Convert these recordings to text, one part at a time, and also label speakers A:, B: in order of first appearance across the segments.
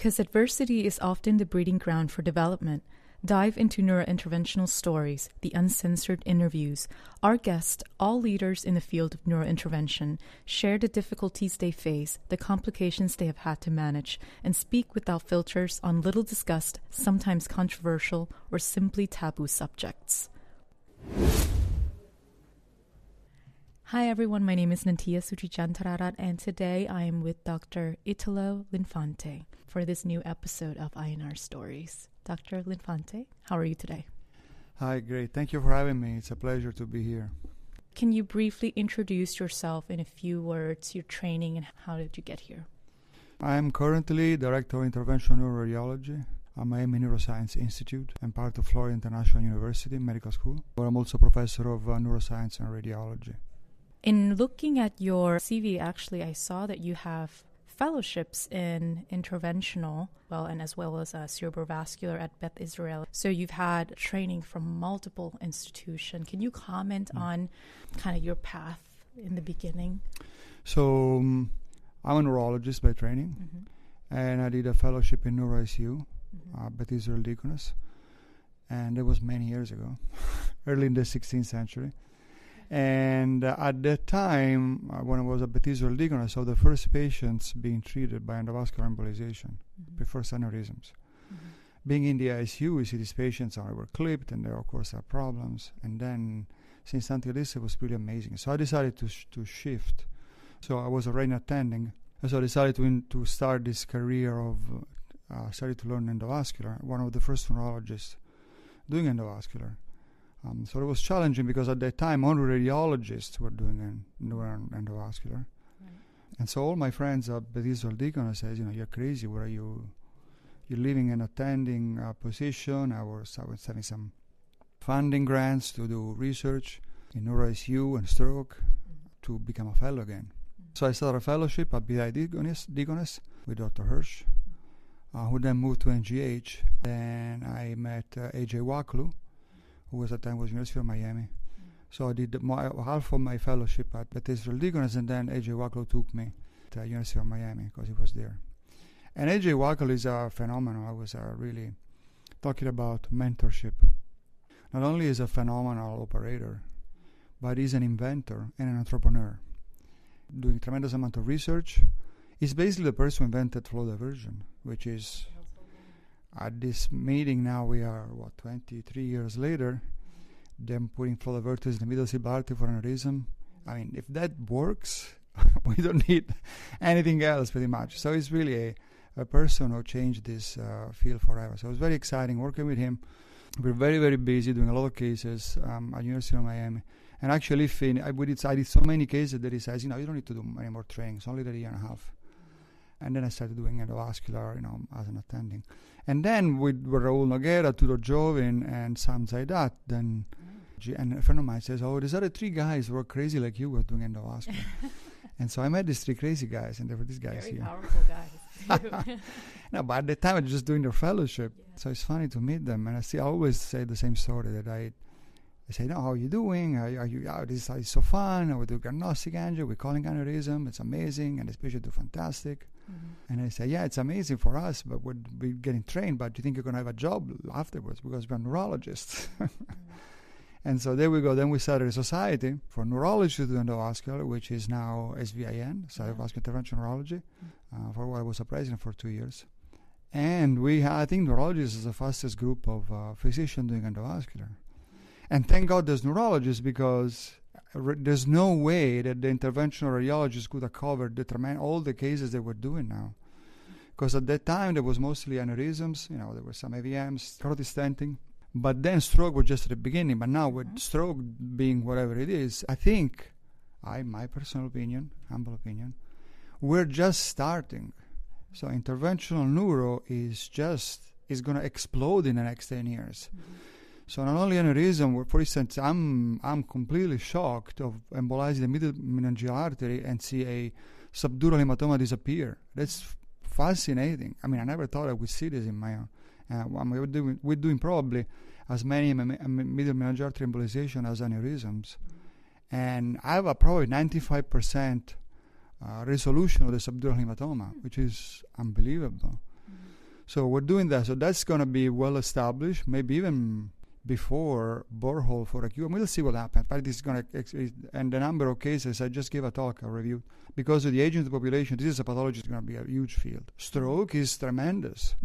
A: Because adversity is often the breeding ground for development, dive into Neuro-Interventional Stories, the Uncensored Interviews. Our guests, all leaders in the field of neurointervention, share the difficulties they face, the complications they have had to manage, and speak without filters on little discussed, sometimes controversial, or simply taboo subjects. Hi everyone, my name is Nanthiya Sujijantarat, and today I am with Dr. Italo Linfante for this new episode of INR Stories. Dr. Linfante, how are you today?
B: Hi, great. Thank you for having me. It's a pleasure to be here.
A: Can you briefly introduce yourself in a few words, your training, and how did you get here?
B: I am currently Director of Interventional Neurology at Miami Neuroscience Institute and part of Florida International University Medical School, where I'm also Professor of Neuroscience and Radiology.
A: In looking at your CV, actually, I saw that you have fellowships in interventional, and as well as cerebrovascular at Beth Israel. So you've had training from multiple institutions. Can you comment on kind of your path in the beginning?
B: So I'm a neurologist by training, and I did a fellowship in neuro-ICU at Beth Israel Deaconess, and it was many years ago, early in the 16th century. And at that time, when I was at Beth Israel Deaconess, I saw the first patients being treated by endovascular embolization, the first aneurysms. Being in the ICU, you see these patients were clipped, and there, of course, are problems. And then, since until this, it was really amazing. So I decided to shift. So I was already attending. So I decided to start this career of, started to learn endovascular, one of the first neurologists doing endovascular. So it was challenging because at that time only radiologists were doing endovascular. Right. And so all my friends at Beth Israel Deaconess says, you're crazy, where are you? You're leaving an attending position. I was having some funding grants to do research in neuro-ICU and stroke to become a fellow again. So I started a fellowship at BI Deaconess with Dr. Hirsch, who then moved to NGH. Then I met A.J. Waklu, who was at the time was University of Miami. So I did half of my fellowship at Beth Israel Deaconess, and then A.J. Waklu took me to University of Miami because he was there. And A.J. Waklu is a phenomenon. I was really talking about mentorship. Not only is a phenomenal operator, but he's an inventor and an entrepreneur, doing a tremendous amount of research. He's basically the person who invented flow diversion, which is... At this meeting now, we are, 23 years later, them putting flow diverters in the middle cerebral artery for aneurysm. I mean, if that works, we don't need anything else pretty much. So he's really a person who changed this field forever. So it was very exciting working with him. We're very, very busy doing a lot of cases at University of Miami. And actually, I did so many cases that he says, you don't need to do any more training. It's only a year and a half. And then I started doing endovascular, as an attending. And then with Raul Noguera, Tudor Jovin, and Sam Zaidat, then and a friend of mine says, these other three guys who are crazy like you were doing endovascular. And so I met these three crazy guys, and there were these guys
A: very
B: here.
A: Powerful guys.
B: No, but at the time I was just doing their fellowship. Yeah. So it's funny to meet them. And I always say the same story that I say, how are you doing? This is so fun. We do diagnostic angio, we're calling aneurysm. It's amazing, and the patients do fantastic. And I say, it's amazing for us, but we're getting trained, but do you think you're going to have a job afterwards? Because we're neurologists. And so there we go. Then we started a society for neurology to do endovascular, which is now SVIN, Society of Vascular Interventional Neurology, for what I was a president for 2 years. And I think neurologists is the fastest group of physicians doing endovascular. And thank God there's neurologists, because there's no way that the interventional radiologists could have covered all the cases they were doing now. Because at that time, there was mostly aneurysms, there were some AVMs, carotid stenting. But then stroke was just at the beginning. But now with stroke being whatever it is, I think, my personal opinion, humble opinion, we're just starting. So interventional neuro is going to explode in the next 10 years. So not only aneurysm, for instance, I'm completely shocked of embolizing the middle meningeal artery and see a subdural hematoma disappear. That's fascinating. I mean, I never thought I would see this in my own. We're doing probably as many middle meningeal artery embolization as aneurysms. And I have a probably 95% resolution of the subdural hematoma, which is unbelievable. So we're doing that. So that's going to be well established, maybe even before borehole for acute. We'll see what happens. But this is going to, and the number of cases, I just gave a talk, a review. Because of the aging of the population, this is a pathology is going to be a huge field. Stroke is tremendous.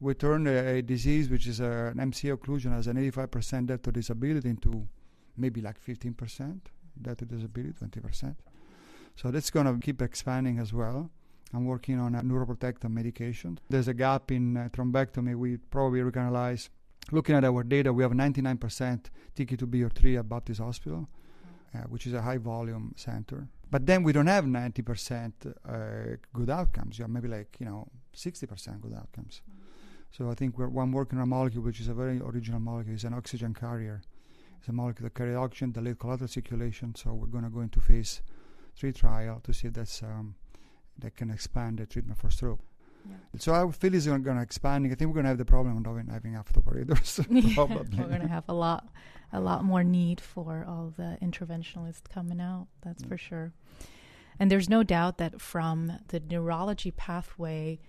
B: We turn a disease which is an MCA occlusion as an 85% death to disability into maybe like 15% death to disability, 20%. So that's going to keep expanding as well. I'm working on a neuroprotection medication. There's a gap in thrombectomy. We probably reanalyze. Looking at our data, we have 99% TK2B or 3 at Baptist Hospital, which is a high-volume center. But then we don't have 90% good outcomes. You have maybe 60% good outcomes. So I think I'm working on a molecule which is a very original molecule. It's an oxygen carrier. It's a molecule that carries oxygen, delayed collateral circulation. So we're going to go into phase 3 trial to see if that can expand the treatment for stroke. Yeah. So our field is going to expand. I think we're going to have the problem of not having enough operators. Probably.
A: We're going to have a lot more need for all the interventionalists coming out. That's for sure. And there's no doubt that from the neurology pathway,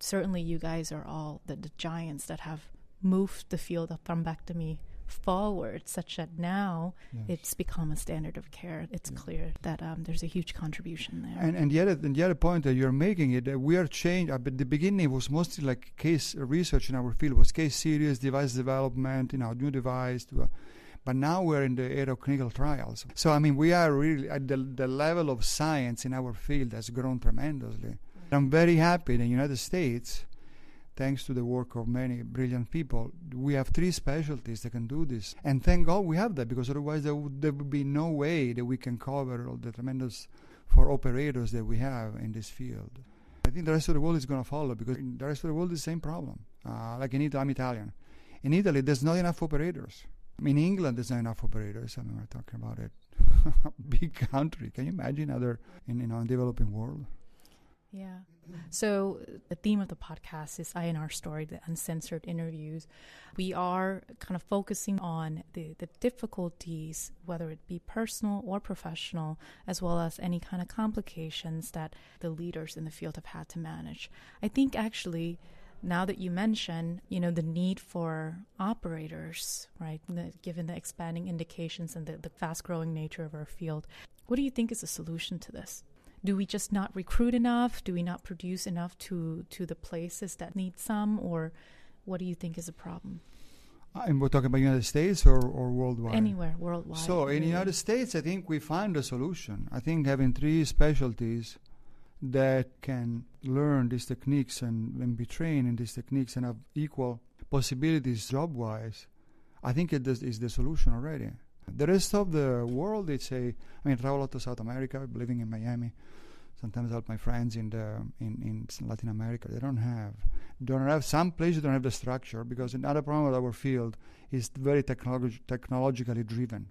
A: certainly you guys are all the giants that have moved the field of thrombectomy forward, such that now it's become a standard of care. It's clear that there's a huge contribution there. And
B: the other point that you're making it, we are changed. At the beginning, it was mostly like case research in our field. It was case series, device development, new device. But now we're in the era of clinical trials. So, we are really at the level of science in our field has grown tremendously. I'm very happy in the United States, thanks to the work of many brilliant people, we have 3 specialties that can do this. And thank God we have that, because otherwise there would be no way that we can cover all the tremendous for operators that we have in this field. I think the rest of the world is going to follow, because in the rest of the world is the same problem. Like in Italy, I'm Italian. In Italy, there's not enough operators. In England, there's not enough operators. We're talking about it. Big country. Can you imagine in developing world?
A: Yeah. So the theme of the podcast is INR Story, the Uncensored Interviews. We are kind of focusing on the difficulties, whether it be personal or professional, as well as any kind of complications that the leaders in the field have had to manage. I think actually, now that you mention, the need for operators, right, given the expanding indications and the fast-growing nature of our field, what do you think is the solution to this? Do we just not recruit enough? Do we not produce enough to the places that need some? Or what do you think is a problem?
B: And we're talking about United States or worldwide?
A: Anywhere, worldwide.
B: So in the United States, I think we find a solution. I think having 3 specialties that can learn these techniques and be trained in these techniques and have equal possibilities job-wise, I think it is the solution already. The rest of the world, I travel a lot to South America, living in Miami. Sometimes I help my friends in Latin America. They don't have some places don't have the structure, because another problem with our field is very technologically driven.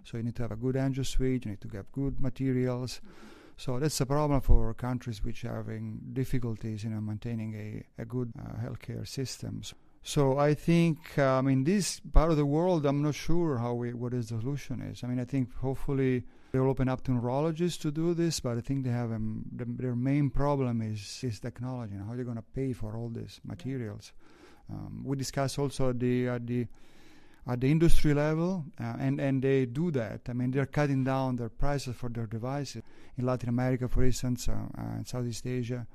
B: So you need to have a good angio suite, you need to have good materials. So that's a problem for countries which are having difficulties maintaining a good healthcare system. So I think, this part of the world, I'm not sure what the solution is. I think hopefully they'll open up to neurologists to do this, but I think they have their main problem is technology. How they're going to pay for all these materials. We discussed also at the industry level, and they do that. They're cutting down their prices for their devices in Latin America, for instance, and Southeast Asia.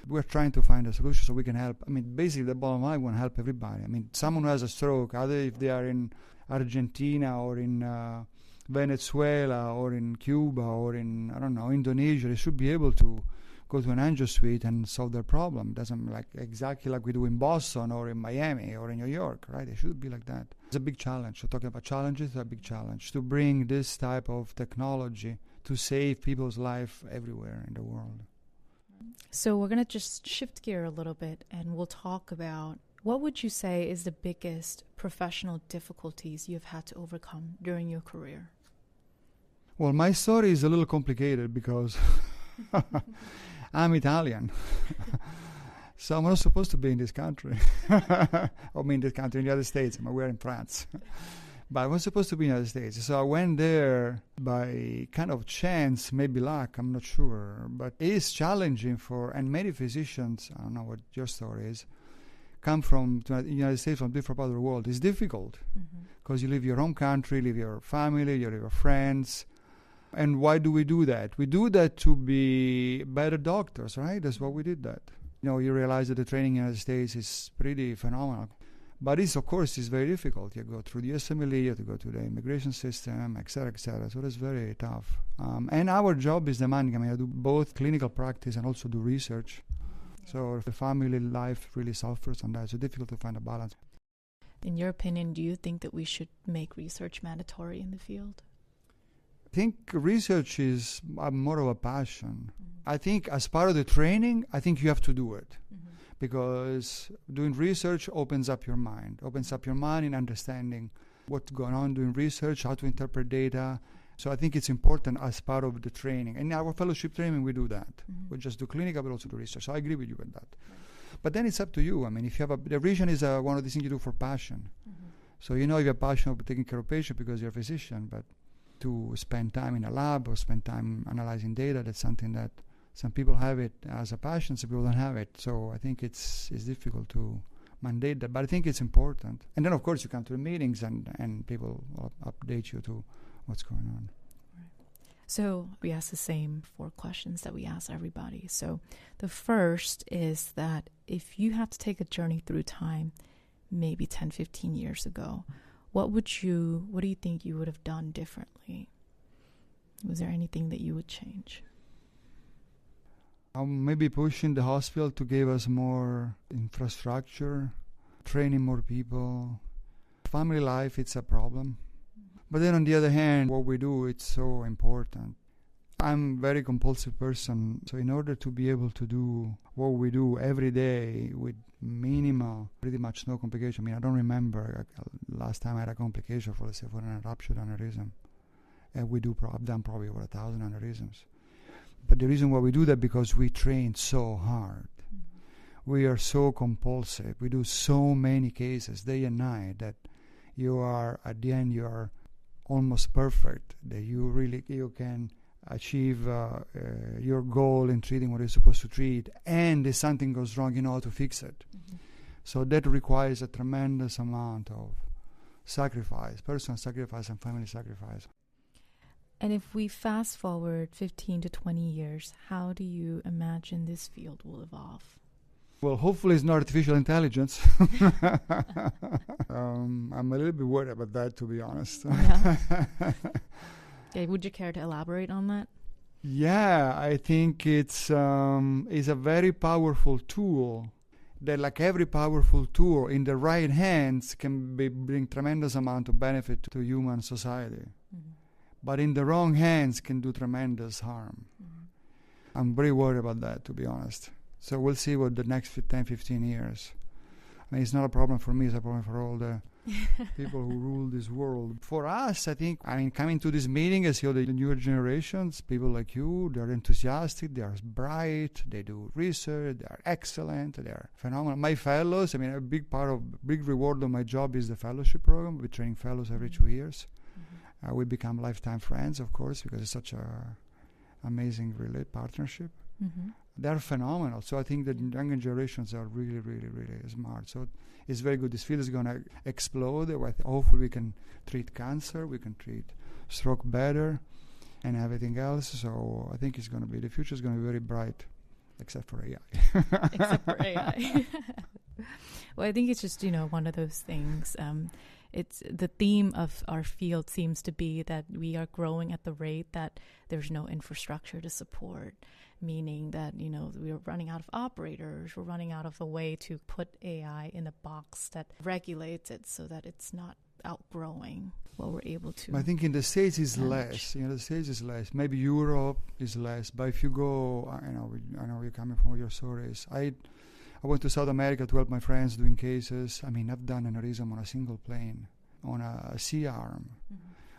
B: We're trying to find a solution so we can help. Basically, the bottom line, we want to help everybody. Someone who has a stroke, either if they are in Argentina or in Venezuela or in Cuba or in, Indonesia, they should be able to go to an angio suite and solve their problem. It doesn't exactly like we do in Boston or in Miami or in New York, right? It should be like that. It's a big challenge. So talking about challenges, it's a big challenge to bring this type of technology to save people's life everywhere in the world.
A: So we're going to just shift gear a little bit, and we'll talk about what would you say is the biggest professional difficulties you've had to overcome during your career?
B: Well, my story is a little complicated because I'm Italian. So I'm not supposed to be in this country. In this country, in the United States. We're in France. But I was supposed to be in the United States. So I went there by kind of chance, maybe luck, I'm not sure. But it is challenging and many physicians, I don't know what your story is, come from the United States, from different part of the world, it's difficult because you leave your home country, leave your family, you leave your friends. And why do we do that? We do that to be better doctors, right? That's why we did that. You realize that the training in the United States is pretty phenomenal. But of course, it's very difficult. You go through the USMLE, you have to go through the immigration system, et cetera, et cetera. So that's very tough. And our job is demanding. I mean, I do both clinical practice and also do research. So the family life really suffers on that. It's difficult to find a balance.
A: In your opinion, do you think that we should make research mandatory in the field?
B: I think research is more of a passion. I think as part of the training, I think you have to do it. Because doing research opens up your mind in understanding what's going on, doing research, how to interpret data. So I think it's important as part of the training. In our fellowship training, we do that. We just do clinical, but also do research. So I agree with you with that. But then it's up to you. I mean, if you have the vision is one of the things you do for passion. So you have passion of taking care of patients because you're a physician, but to spend time in a lab or spend time analyzing data, that's something that some people have it as a passion, some people don't have it. So I think it's difficult to mandate that, but I think it's important. And then, of course, you come to the meetings and people will update you to what's going on.
A: Right. So we ask the same 4 questions that we ask everybody. So the first is that if you have to take a journey through time, maybe 10, 15 years ago, what do you think you would have done differently? Was there anything that you would change?
B: Maybe pushing the hospital to give us more infrastructure, training more people. Family life, it's a problem. But then on the other hand, what we do, it's so important. I'm a very compulsive person, so in order to be able to do what we do every day with minimal, pretty much no complication. I mean, I don't remember last time I had a complication for, let's say, for an ruptured aneurysm. And I've done probably over 1,000 aneurysms. But the reason why we do that because we train so hard. We are so compulsive. We do so many cases day and night that at the end you are almost perfect. That you can achieve your goal in treating what you're supposed to treat. And if something goes wrong, you know how to fix it. So that requires a tremendous amount of sacrifice, personal sacrifice and family sacrifice.
A: And if we fast forward 15 to 20 years, how do you imagine this field will evolve?
B: Well, hopefully it's not artificial intelligence. I'm a little bit worried about that, to be honest.
A: Yeah. Okay, would you care to elaborate on that?
B: Yeah, I think it's a very powerful tool that, like every powerful tool, in the right hands can bring tremendous amount of benefit to human society. But in the wrong hands can do tremendous harm. I'm very worried about that, to be honest. So we'll see what the next 10, 15 years. I mean, it's not a problem for me, it's a problem for all the people who rule this world. For us, I think, coming to this meeting, I see all the newer generations, people like you, they're enthusiastic, they are bright, they do research, they are excellent, they are phenomenal. My fellows, a big reward of my job is the fellowship program. We're training fellows every 2 years. We become lifetime friends, of course, because it's such a amazing partnership. They're phenomenal. So I think that younger generations are really, really, really smart. So it's very good. This field is going to explode. Hopefully we can treat cancer, we can treat stroke better, and everything else. So I think the future is going to be very bright, except for AI.
A: Except for AI. Well, I think it's just, one of those things. It's the theme of our field seems to be that we are growing at the rate that there's no infrastructure to support, meaning that, we're running out of operators, we're running out of a way to put AI in a box that regulates it so that it's not outgrowing what we're able to.
B: I think in the States is
A: manage.
B: less. The States is less. Maybe Europe is less. But if you go, I know you're coming from your stories. I went to South America to help my friends doing cases. I've done an aneurysm on a single plane, on a C-arm.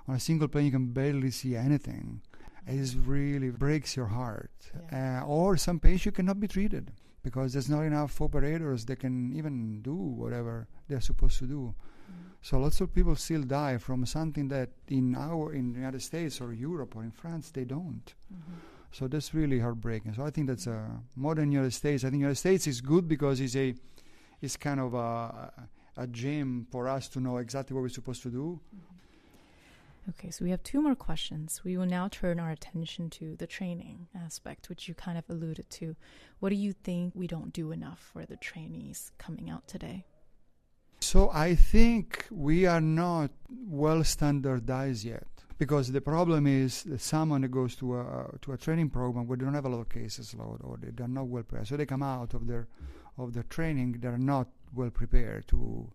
B: On a single plane, you can barely see anything. It really breaks your heart. Yeah. Or some patients cannot be treated because there's not enough operators that can even do whatever they're supposed to do. So lots of people still die from something that in the United States or Europe or in France, they don't. So that's really heartbreaking. So I think that's more than United States. I think United States is good because it's it's kind of a gym for us to know exactly what we're supposed to do.
A: Okay, so we have 2 more questions. We will now turn our attention to the training aspect, which you kind of alluded to. What do you think we don't do enough for the trainees coming out today?
B: So I think we are not well standardized yet, because the problem is that someone goes to a training program where they don't have a lot of cases load, or they're not well prepared. So they come out of their training, they're not well prepared to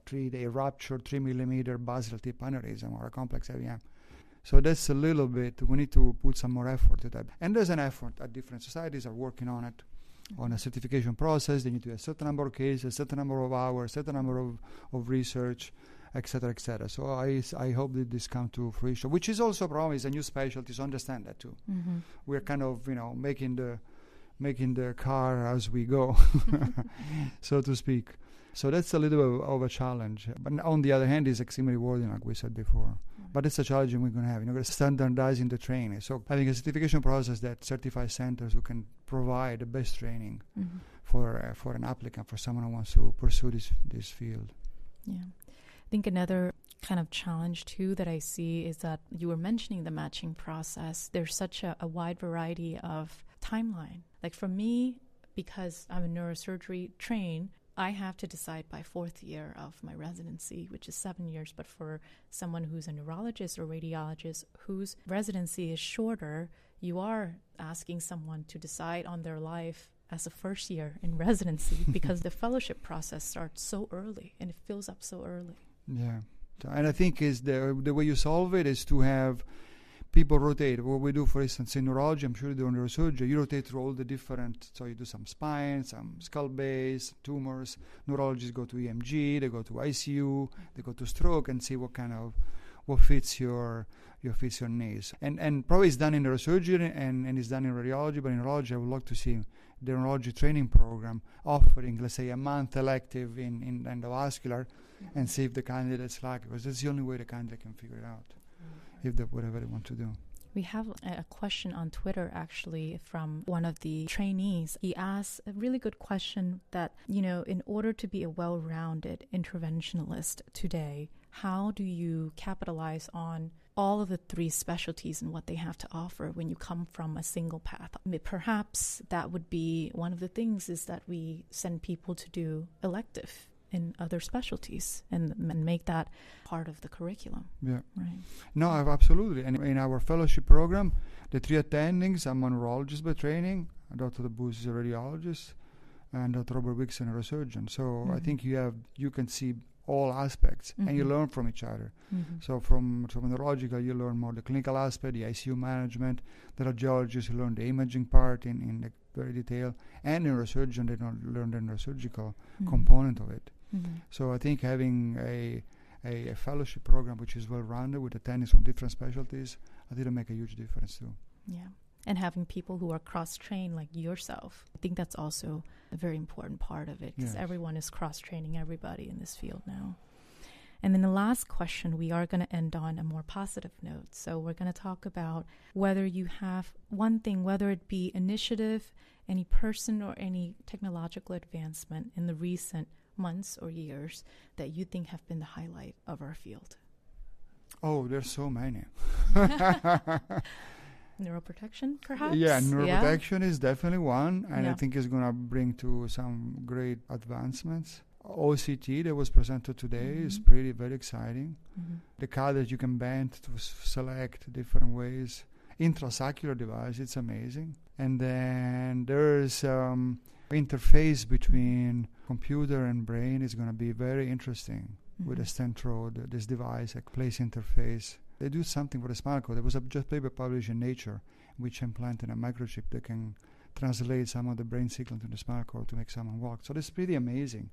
B: treat a ruptured 3 millimeter basal tip aneurysm or a complex IVM. So that's a little bit, we need to put some more effort to that. And there's an effort at different societies are working on it, on a certification process. They need to have a certain number of cases, a certain number of hours, a certain number of research, etc., etc. So I hope that this comes to fruition, which is also a problem, is a new specialty, so understand that too.
A: Mm-hmm.
B: We're kind of, making the car as we go, so to speak. So that's a little bit of a challenge. But on the other hand, it's extremely rewarding, like we said before. Mm-hmm. But it's a challenge we're going to have. Standardizing the training. So having a certification process that certifies centers who can provide the best training for an applicant, for someone who wants to pursue this field.
A: Yeah. I think another kind of challenge too that I see is that you were mentioning the matching process. There's such a wide variety of timeline. Like for me, because I'm a neurosurgery trained, I have to decide by 4th year of my residency, which is 7 years. But for someone who's a neurologist or radiologist whose residency is shorter, you are asking someone to decide on their life as a first year in residency because the fellowship process starts so early and it fills up so early.
B: Yeah. And I think is the way you solve it is to have people rotate. What we do, for instance, in neurology, I'm sure you do in neurosurgery, you rotate through all the different, so you do some spine, some skull base, tumors. Neurologists go to EMG, they go to ICU, they go to stroke and see what fits your needs. And probably it's done in neurosurgery and it's done in radiology, but in neurology I would like to see the neurology training program offering, let's say, a month elective in endovascular and see if the candidates like it, because that's the only way the candidate can figure it out. If they whatever they want to do.
A: We have a question on Twitter actually from one of the trainees. He asked a really good question that, in order to be a well-rounded interventionalist today, how do you capitalize on all of the 3 specialties and what they have to offer when you come from a single path? Perhaps that would be one of the things is that we send people to do elective in other specialties and make that part of the curriculum.
B: Yeah.
A: Right.
B: No, absolutely. And in our fellowship program, the 3 attendings, I'm a neurologist by training, Dr. Booth is a radiologist, and Dr. Robert Wicks a neurosurgeon. So I think you can see all aspects and you learn from each other. So from neurological, you learn more the clinical aspect, the ICU management. The radiologists, you learn the imaging part in the very detail, and neurosurgeon, they don't learn the neurosurgical component of it. So I think having a fellowship program which is well-rounded with attendings from different specialties, I think it'll make a huge difference too.
A: Yeah. And having people who are cross-trained like yourself, I think that's also a very important part of it, because everyone is cross-training everybody in this field now. And then the last question, we are going to end on a more positive note. So we're going to talk about whether you have one thing, whether it be initiative, any person or any technological advancement in the recent months or years that you think have been the highlight of our field.
B: Oh, there's so many.
A: Neuroprotection, perhaps?
B: Yeah, neuroprotection is definitely one, and I think it's going to bring to some great advancements. OCT that was presented today is very exciting. The catheter you can bend to select different ways. Intrasaccular device, it's amazing. And then there's interface between computer and brain is going to be very interesting with a Stentrode, this device, a place interface. They do something for the spinal cord. There was just paper published in Nature, which implanted a microchip that can translate some of the brain signal to the spinal cord to make someone walk. So that's pretty amazing.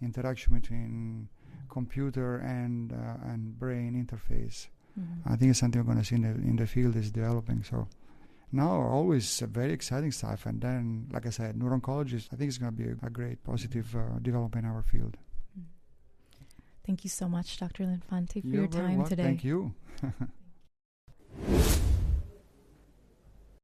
B: Interaction between computer and brain interface. I think it's something we're going to see in the field is developing. So now always very exciting stuff. And then, like I said, neuro-oncology, I think it's going to be a great positive development in our field.
A: Thank you so much, Dr. Linfante, for your time today.
B: Thank you.